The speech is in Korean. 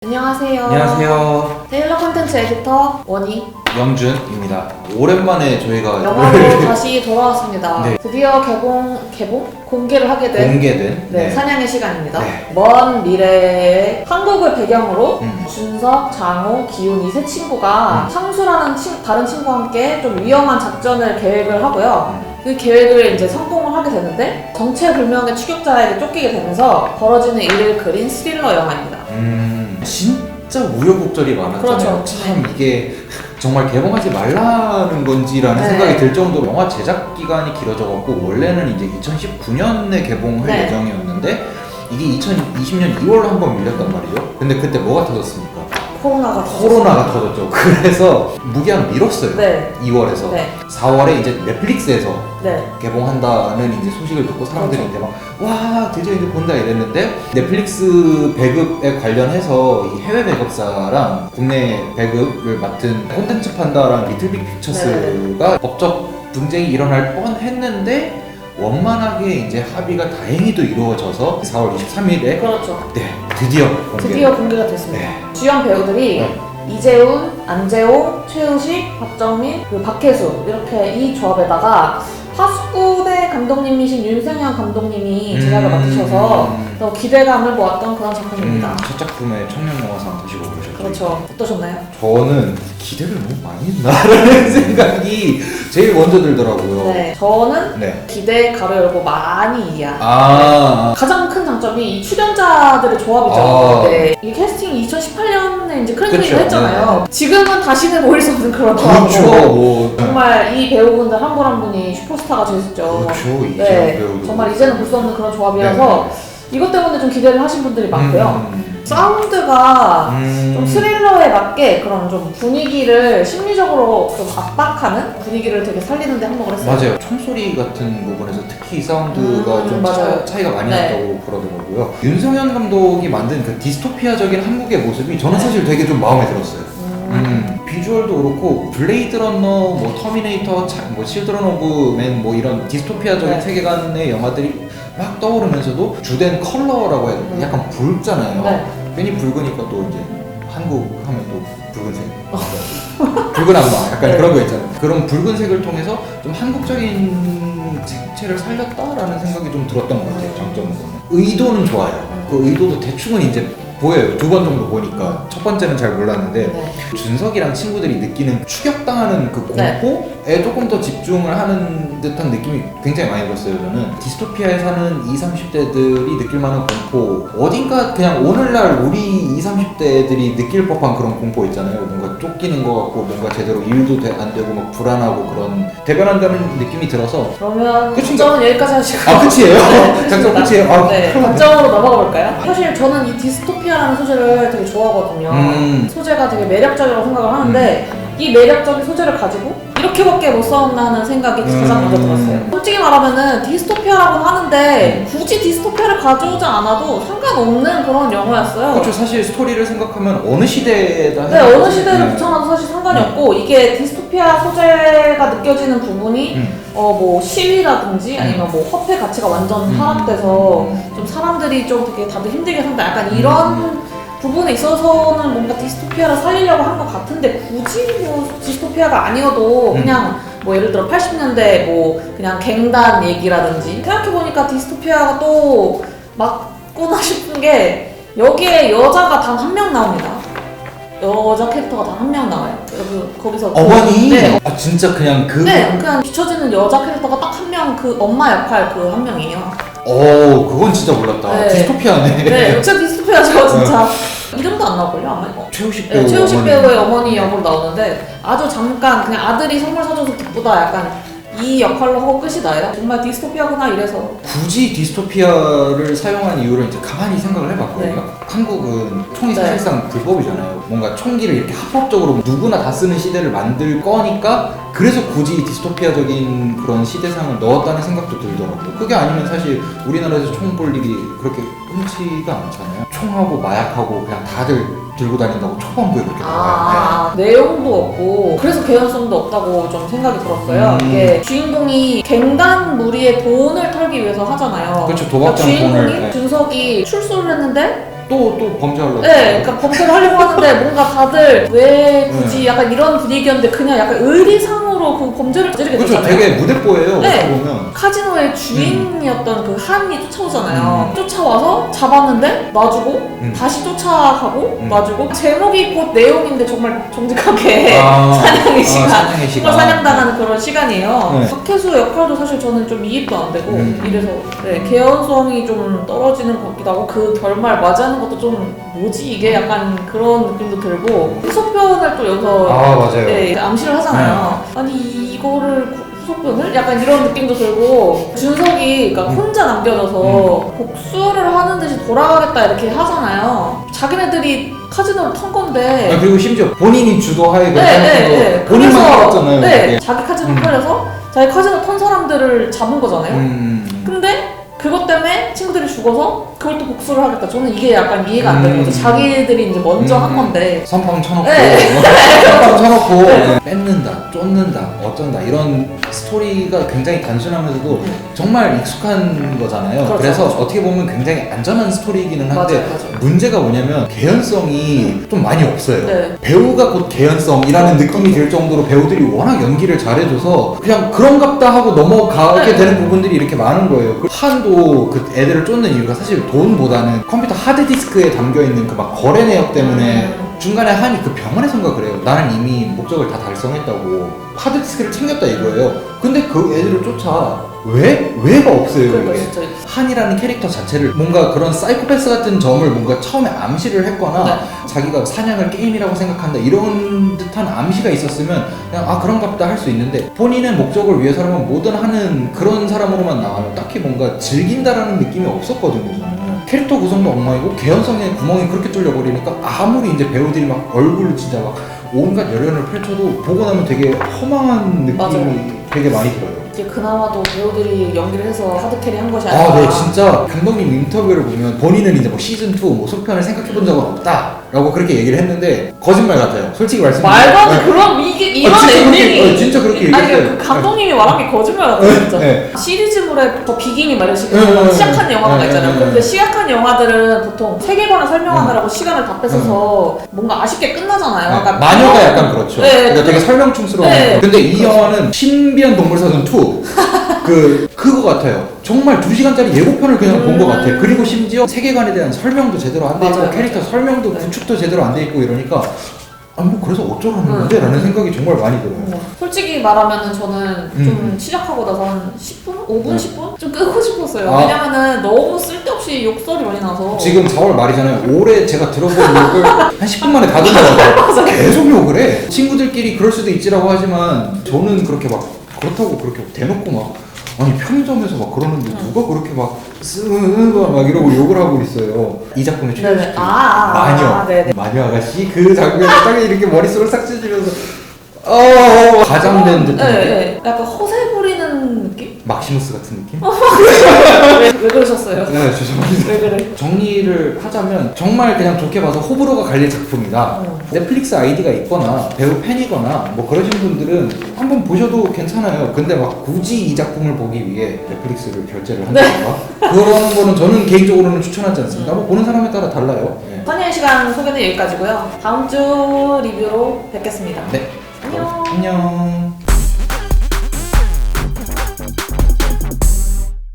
안녕하세요. 안녕하세요. 테일러 콘텐츠 에디터 원희 영준입니다. 오랜만에 저희가 영화로 다시 돌아왔습니다. 네. 드디어 공개를 하게 된 공개된 사냥의 시간입니다. 네. 먼 미래의 한국을 배경으로 음. 준석, 장호, 기훈 이 세 친구가 상수라는 다른 친구와 함께 좀 위험한 작전을 계획을 하고요. 그 계획을 이제 성공을 하게 되는데 정체불명의 추격자에게 쫓기게 되면서 벌어지는 일을 그린 스릴러 영화입니다. 진짜 우여곡절이 많았잖아요. 그렇죠. 참 이게 정말 개봉하지 말라는 건지라는 네. 생각이 들 정도로 영화 제작 기간이 길어져갖고 원래는 이제 2019년에 개봉할 네. 예정이었는데 이게 2020년 2월로 한번 밀렸단 말이죠. 근데 그때 뭐가 터졌습니까? 코로나가 터졌죠. 그래서 무기한 미뤘어요. 네. 2월에서 네. 4월에 이제 넷플릭스에서 네. 개봉한다는 이제 소식을 듣고 사람들이 그렇죠. 이제 막 와 드디어 이제 본다 이랬는데 넷플릭스 배급에 관련해서 이 해외 배급사랑 국내 배급을 맡은 콘텐츠 판다랑 리틀빅 픽처스가 법적 분쟁이 일어날 뻔했는데 원만하게 이제 합의가 다행히도 이루어져서 4월 23일에 그렇죠. 드디어 공개가 됐습니다. 네. 주연 배우들이 이재훈, 안재호, 최우식, 박정민, 그리고 박혜수 이렇게 이 조합에다가 파수꾼의 감독님이신 윤생현 감독님이 제작을 맡으셔서 더 기대감을 모았던 그런 작품입니다. 첫 작품의 청년영화상 드시고 그러셨죠. 그렇죠. 어떠셨나요? 저는 기대를 너무 많이 했나라는 생각이 제일 먼저 들더라고요. 네, 저는 네. 기대 가로 열고 많이 이해한. 가장 큰 장점이 이 출연자들의 조합이죠. 네. 이 캐스팅이 2018년에 이제 크랜크를 그쵸. 했잖아요. 지금은 다시는 보일 수 없는 그런 그렇죠. 조합이고 뭐 정말 이 배우분들 한 분 한 분이 슈퍼스타가 되셨죠. 그렇죠. 이재훈 네, 배우도 정말 이제는 볼 수 없는 그런 조합이라서 이것 때문에 좀 기대를 하신 분들이 많고요. 사운드가 좀 스릴러에 맞게 그런 좀 분위기를 심리적으로 좀 압박하는 분위기를 되게 살리는데 한몫을 했어요. 맞아요. 총소리 같은 부분에서 특히 사운드가 좀 맞아요. 차이가 많이 네. 났다고 그러더라고요. 윤성현 감독이 만든 그 디스토피아적인 한국의 모습이 저는 사실 되게 좀 마음에 들었어요. 비주얼도 그렇고 블레이드 러너, 뭐 터미네이터, 뭐 실드런 오브 맨 뭐 이런 디스토피아적인 네. 세계관의 영화들이 막 떠오르면서도 주된 컬러라고 해야 되나? 약간 붉잖아요. 네. 괜히 붉으니까 또 이제 한국 하면 또 붉은색 붉은 악마 약간 네. 그런 거 있잖아요. 그런 붉은색을 통해서 좀 한국적인 색채를 살렸다라는 생각이 좀 들었던 것 같아요. 장점은 의도는 좋아요. 그 의도도 대충은 이제 보여요. 2번 정도 보니까 첫 번째는 잘 몰랐는데 네. 준석이랑 친구들이 느끼는 추격당하는 그 공포에 조금 더 집중을 하는 듯한 느낌이 굉장히 많이 들었어요. 저는 디스토피아에 사는 20, 30대들이 느낄 만한 공포, 어딘가 그냥 오늘날 우리 20, 30대들이 느낄 법한 그런 공포 있잖아요. 뭔가 쫓기는 것 같고 뭔가 제대로 일도 안 되고 막 불안하고 그런 대변한다는 느낌이 들어서. 그러면 끝인가? 장점은 여기까지 하시고 끝이에요? 네, 장점 끝입니다. 끝이에요? 네, 장점으로 넘어가 볼까요? 사실 저는 이 디스토피아라는 소재를 되게 좋아하거든요. 소재가 되게 매력적이라고 생각을 하는데 이 매력적인 소재를 가지고 이렇게밖에 못 싸웠나 하는 생각이 가장 먼저 들었어요. 솔직히 말하면은 디스토피아라고는 하는데 굳이 디스토피아를 가져오지 않아도 상관없는 그런 영화였어요. 그렇죠. 사실 스토리를 생각하면 어느 시대에다 네, 어느 시대를 붙여놔도 사실 상관이 없고 이게 디스토피아 소재가 느껴지는 부분이 뭐 시위라든지 아니면 뭐 화폐 가치가 완전 하락돼서 좀 사람들이 좀 되게 다들 힘들게 산다 약간 이런 부분에 있어서는 뭔가 디스토피아를 살리려고 한 것 같은데 굳이 뭐 디스토피아가 아니어도 그냥 뭐 예를 들어 80년대 뭐 그냥 갱단 얘기라든지 생각해보니까 디스토피아가 또 맞구나 싶은 게 여기에 여자가 단 한 명 나옵니다. 여자 캐릭터가 단 한 명 나와요. 거기서 어머니? 네, 진짜 그냥 네, 그냥 비춰지는 여자 캐릭터가 딱 한 명, 그 엄마 역할 그 한 명이에요. 그건 진짜 몰랐다. 네. 디스토피아네. 네, 진짜 디스토피아죠, 진짜. 이름도 안 나올걸요, 아마? 최우식 네, 배우. 최우식 배우의 어머니 역으로 나오는데 아주 잠깐 그냥 아들이 선물 사줘서 기쁘다 약간 이 역할로 하고 끝이 나요. 정말 디스토피아구나 이래서. 굳이 디스토피아를 사용한 이유를 이제 가만히 생각을 해봤거든요. 네. 한국은 총이 네. 사실상 불법이잖아요. 뭔가 총기를 이렇게 합법적으로 누구나 다 쓰는 시대를 만들 거니까 그래서 굳이 디스토피아적인 그런 시대상을 넣었다는 생각도 들더라고요. 그게 아니면 사실 우리나라에서 총 볼 일이 그렇게 흔치가 않잖아요. 총하고 마약하고 그냥 다들 들고 다닌다고 초반부에 그렇게 나와요. 내용도 없고 그래서 개연성도 없다고 좀 생각이 들었어요. 이게 주인공이 갱단 무리의 돈을 털기 위해서 하잖아요. 그렇죠. 도박장 주인공이 돈을. 준석이 출소를 했는데 또 범죄하려고. 네, 그러니까 범죄를 하려고 하는데 뭔가 다들 왜 굳이 약간 이런 분위기였는데 그냥 약간 의리상으로 그 범죄를 저지르게 그렇죠. 됐잖아요. 되게 무대뽀예요. 네. 보면. 카지노의 주인이었던 그 한이 쫓아오잖아요. 쫓아와서 잡았는데 놔주고 다시 쫓아가고 놔주고 제목이 곧 내용인데 정말 정직하게 사냥의 시간, 사냥의 시간. 사냥당하는 그런 시간이에요. 네. 박혜수 역할도 사실 저는 좀 이입도 안 되고 이래서 네, 개연성이 좀 떨어지는 것 같기도 하고 그 결말 맞이하는 것도 좀 뭐지 이게 약간 그런 느낌도 들고 후속편을 또 여기서 맞아요. 네, 암시를 하잖아요. 아니 이거를 후속편을? 약간 이런 느낌도 들고 준석이 그러니까 혼자 남겨져서 복수를 하는 듯이 돌아가겠다 이렇게 하잖아요. 자기네들이 카지노를 턴 건데 그리고 심지어 본인이 주도하에 네. 본인만 팔았잖아요. 네, 자기 카지노 팔려서 자기 카지노 턴 사람들을 잡은 거잖아요. 근데 그것 때문에 친구들이 죽어서 그걸 또 복수를 하겠다. 저는 이게 약간 이해가 안 되는 거죠. 자기들이 이제 먼저 한 건데. 선빵 쳐놓고, 네. 선빵 쳐놓고 뺏는다, 쫓는다, 어쩐다 이런 스토리가 굉장히 단순하면서도 정말 익숙한 거잖아요. 그렇죠, 그래서 그렇죠. 어떻게 보면 굉장히 안전한 스토리이기는 한데 맞아요. 문제가 뭐냐면 개연성이 좀 많이 없어요. 네. 배우가 곧 개연성이라는 느낌이 들 정도로 배우들이 워낙 연기를 잘해줘서 그냥 그런갑다 하고 넘어가게 네. 되는 부분들이 이렇게 많은 거예요. 그 한도 그 애들을 쫓는 이유가 사실 돈보다는 컴퓨터 하드디스크에 담겨있는 그 막 거래 내역 때문에 중간에 한이 그 병원에선가 그래요. 나는 이미 목적을 다 달성했다고 하드디스크를 챙겼다 이거예요. 근데 그 애들을 쫓아 왜가 없어요. 그러니까 이게. 진짜. 한이라는 캐릭터 자체를 뭔가 그런 사이코패스 같은 점을 뭔가 처음에 암시를 했거나 네. 자기가 사냥을 게임이라고 생각한다 이런 듯한 암시가 있었으면 그냥 그런가 보다 할 수 있는데 본인의 목적을 위해서라면 뭐든 하는 그런 사람으로만 나와요. 딱히 뭔가 즐긴다라는 느낌이 없었거든요. 저는. 캐릭터 구성도 엉망이고 개연성에 구멍이 그렇게 뚫려버리니까 아무리 이제 배우들이 막 얼굴을 진짜 막 온갖 열연을 펼쳐도 보고 나면 되게 허망한 느낌이 맞아요. 되게 많이 들어요. 이게 그나마도 배우들이 연기를 해서 하드캐리 한 것이 아니라. 네, 진짜 감독님 인터뷰를 보면 본인은 이제 뭐 시즌2 뭐 속편을 생각해본 적은 없다라고 그렇게 얘기를 했는데 거짓말 같아요. 솔직히 말씀드리면. 말도 안 돼. 그럼 이런 진짜 엔딩이. 그렇게, 진짜 그렇게 얘기했어요. 아니, 그 감독님이 말한 게 거짓말 같아요, 진짜. 네. 시리즈물에 더 비기니 막 이런 식으로 시작한 영화가 있잖아요. 근데 시작한 영화들은 보통 세계관을 설명하느라고 시간을 다 뺏어서 뭔가 아쉽게 끝나잖아요. 그러니까 마녀가 약간 그렇죠. 네, 그러니까 되게 설명충스러운. 네. 근데 이 영화는 신비한 동물사전 2 그거 같아요. 정말 2시간짜리 예고편을 그냥 본 것 같아. 그리고 심지어 세계관에 대한 설명도 제대로 안 돼 있고 맞아요. 캐릭터 설명도 구축도 제대로 안 돼 있고 이러니까 뭐 그래서 어쩌라는 건데? 라는 생각이 정말 많이 들어요. 솔직히 말하면은 저는 좀 시작하고 나서 한 10분? 5분? 10분? 좀 끄고 싶었어요. 아. 왜냐면은 너무 쓸데없이 욕설이 많이 나서. 지금 4월 말이잖아요. 올해 제가 들어본 욕을 한 10분 만에 다 듣더라고요. 계속 욕을 해. 친구들끼리 그럴 수도 있지라고 하지만 저는 그렇게 막 그렇다고 그렇게 대놓고 막 아니 편의점에서 막 그러는데 누가 그렇게 막 이러고 욕을 하고 있어요. 이 작품의 네네. 최고시죠. 아, 네네. 마녀 아가씨 그 장면이 딱 이렇게 머릿속을 싹 찢으면서 과장된 듯한 네. 약간 허세 부리는 느낌? 막시무스 같은 느낌? 왜 그러셨어요? 네, 죄송합니다. 왜 그래? 정리를 하자면 정말 그냥 좋게 봐서 호불호가 갈릴 작품이다. 넷플릭스 아이디가 있거나 배우 팬이거나 뭐 그러신 분들은 한번 보셔도 괜찮아요. 근데 막 굳이 이 작품을 보기 위해 넷플릭스를 결제를 한다던가 그런 거는 저는 개인적으로는 추천하지 않습니다. 뭐 보는 사람에 따라 달라요. 네. 사냥의 시간 소개는 여기까지고요. 다음 주 리뷰로 뵙겠습니다. 네. 안녕. 안녕.